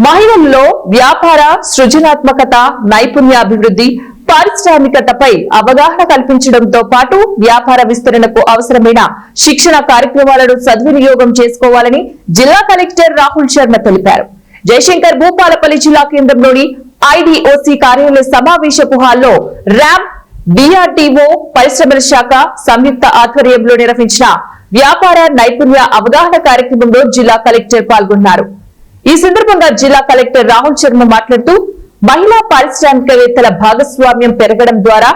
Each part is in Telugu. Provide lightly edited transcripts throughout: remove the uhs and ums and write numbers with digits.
మహిళల్లో వ్యాపార సృజనాత్మకత, నైపుణ్యాభివృద్ధి, పారిశ్రామికతపై అవగాహన కల్పించడంతో పాటు వ్యాపార విస్తరణకు అవసరమైన శిక్షణ కార్యక్రమాలను సద్వినియోగం చేసుకోవాలని జిల్లా కలెక్టర్ రాహుల్ శర్మ తెలిపారు. జయశంకర్ భూపాలపల్లి జిల్లా కేంద్రంలోని ఐడిఓసి కార్యాలయ సమావేశపు హాల్లో ర్యాంప్, డిఆర్డీఓ, పరిశ్రమల శాఖ సంయుక్త ఆధ్వర్యంలో నిర్వహించిన వ్యాపార నైపుణ్య అవగాహన కార్యక్రమంలో జిల్లా కలెక్టర్ పాల్గొన్నారు. ఈ సందర్భంగా జిల్లా కలెక్టర్ రాహుల్ శర్మ మాట్లాడుతూ మహిళా పారిశ్రామికవేత్తల భాగస్వామ్యం పెరగడం ద్వారా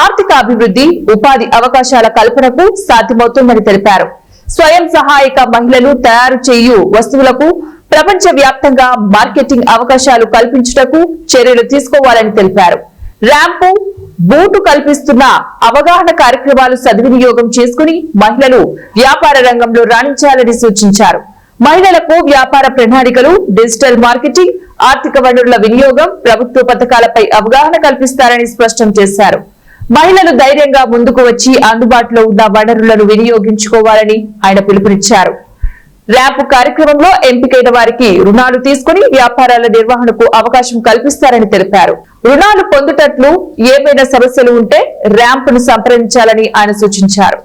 ఆర్థిక అభివృద్ధి, ఉపాధి అవకాశాల కల్పనకు సాధ్యమవుతుందని తెలిపారు. స్వయం సహాయక మహిళలు తయారు చేయు వస్తువులకు ప్రపంచ వ్యాప్తంగా మార్కెటింగ్ అవకాశాలు కల్పించుటకు చర్యలు తీసుకోవాలని తెలిపారు. ర్యాంపు, బూటు కల్పిస్తున్న అవగాహన కార్యక్రమాలు సద్వినియోగం చేసుకుని మహిళలు వ్యాపార రంగంలో రాణించాలని సూచించారు. మహిళలకు వ్యాపార ప్రణాళికలు, డిజిటల్ మార్కెటింగ్, ఆర్థిక వనరుల వినియోగం, ప్రభుత్వ పథకాలపై అవగాహన కల్పిస్తారని స్పష్టం చేశారు. మహిళలు ధైర్యంగా ముందుకు వచ్చి అందుబాటులో ఉన్న వనరులను వినియోగించుకోవాలని ఆయన పిలుపునిచ్చారు. ర్యాంప్ కార్యక్రమంలో ఎంపికైన వారికి రుణాలు తీసుకుని వ్యాపారాల నిర్వహణకు అవకాశం కల్పిస్తారని తెలిపారు. రుణాలు పొందుటట్లు ఏమైనా సమస్యలు ఉంటే ర్యాంప్ ను సంప్రదించాలని ఆయన సూచించారు.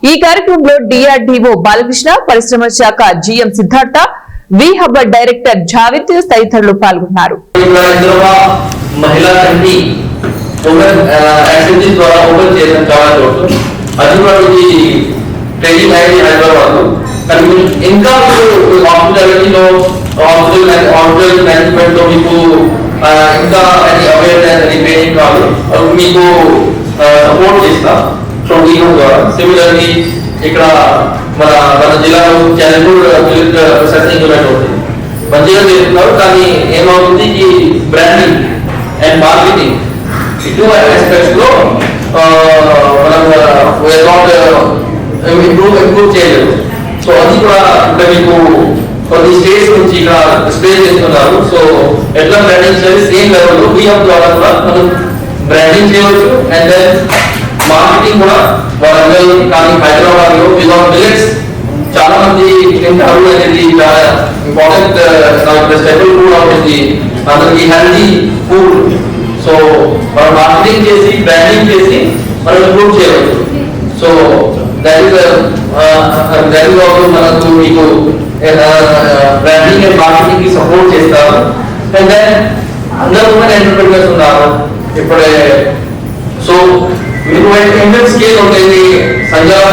ఈ కార్యక్రమంలో డిఆర్డీఓ బాలకృష్ణ, పరిశ్రమ శాఖ జీఎం సిద్ధార్థ, వి హబ్ డైరెక్టర్ జావిద్ తదితరులు పాల్గొన్నారు. ఇంకా హాస్పిటాలిటీలో హాస్పిటల్ మేనేజ్మెంట్ లో మీకు ఇంకా అవేర్నెస్ అని ట్రైనింగ్ కాదు మీకు సపోర్ట్ చేస్తా ద్వారా. సిమిలర్లీ ఇక్కడ మన జిల్లాలో చంద్రపూర్ ప్రొసెసింగ్ యూనిట్ ఉంటుంది, మంచిగా చేస్తున్నారు. కానీ ఏమవుతుంది, ఈ బ్రాండింగ్ అండ్ మార్కెటింగ్ ఇటు ఆస్పెక్ట్స్ లో మనం ఇంప్రూవ్ చేయలేదు. సో అది కూడా ఇక్కడ మీకు కొన్ని స్టేట్స్ నుంచి ఇక్కడ డిస్ప్లే చేస్తున్నారు. సో ఎట్లా బ్రాండింగ్ చేయాలి, సేమ్ లెవెల్లో బిఎం ద్వారా కూడా మనం బ్రాండింగ్ చేయవచ్చు. అండ్ దెన్ మార్కెటింగ్ కూడా వరంగల్ కానీ హైదరాబాద్ లో వితౌట్ మిల్లెట్స్ చాలా మంది తింటారు అనేది చాలా ఇంపార్టెంట్ స్టేబుల్ ఫుడ్ అవుతుంది, అందరికి హెల్తీ ఫుడ్. సో మనం మార్కెటింగ్ చేసి బ్రాండింగ్ చేసి మనం ఇంప్రూవ్ చేయవచ్చు. సో దట్ ఇస్ ఆల్సో మనకు మీకు బ్రాండింగ్ అండ్ మార్కెటింగ్ కి సపోర్ట్ చేస్తారు. అండ్ దెన్ అందరూ ఉమెన్ ఎంటర్‌ప్రెన్యూర్స్ ఉన్నారు ఇప్పుడే. సో మీకు స్కేల్ ఉంటుంది సంజాల